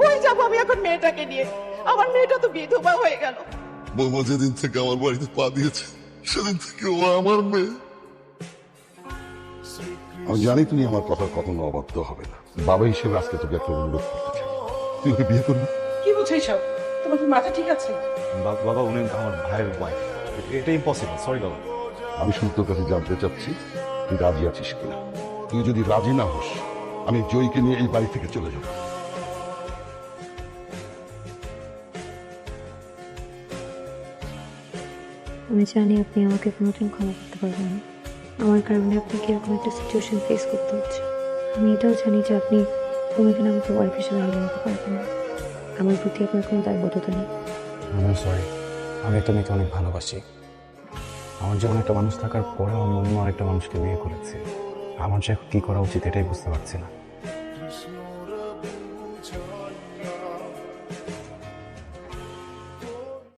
কই যাবো আমি এখন মেয়েটাকে নিয়ে? আমার মেয়েটা তো বিধবা হয়ে গেল। বৌমা যেদিন থেকে আমার বাড়িতে পা দিয়েছে সেদিন থেকে ও আমার মেয়ে। আমি জানি তুমি আমার কথার কখনো অবাধ্য হবে না। বাবা হিসেবে আজকে তোকে একটা অনুরোধ করতে চাই, তুই ওকে বিয়ে করবি? কি বলছো সব? তোমার কি মাথা ঠিক আছে? বাবা উনি আমার ভাইয়ের ওয়াইফ, এটা ইম্পসিবল, সরি বাবা। আমি শুধু তোর কাছে জানতে চাচ্ছি তুই রাজি আছিস কিনা। তুই যদি রাজি না হোস আমি জয়ীকে নিয়ে এই বাড়ি থেকে চলে যাবো। আমি জানি আপনি আমাকে কোনোদিন ক্ষমা করতে পারবেন না। আমার কারণে আপনাকে এরকম একটা সিচুয়েশন ফেস করতে হচ্ছে। আমি এটাও জানি যে আপনি কোনোদিন আমাকে ওয়াইফ হিসেবে মেনে নিতে পারবেন না। আমার প্রতি আপনার কোনো দায়বদ্ধতা নেই। আমি সরি, আমি একটা মেয়েকে অনেক ভালোবাসি। আমার যেমন একটা মানুষ থাকার পরেও আমি অন্য আরেকটা মানুষকে বিয়ে করেছি। আমার যে এখন কী করা উচিত এটাই বুঝতে পারছি না।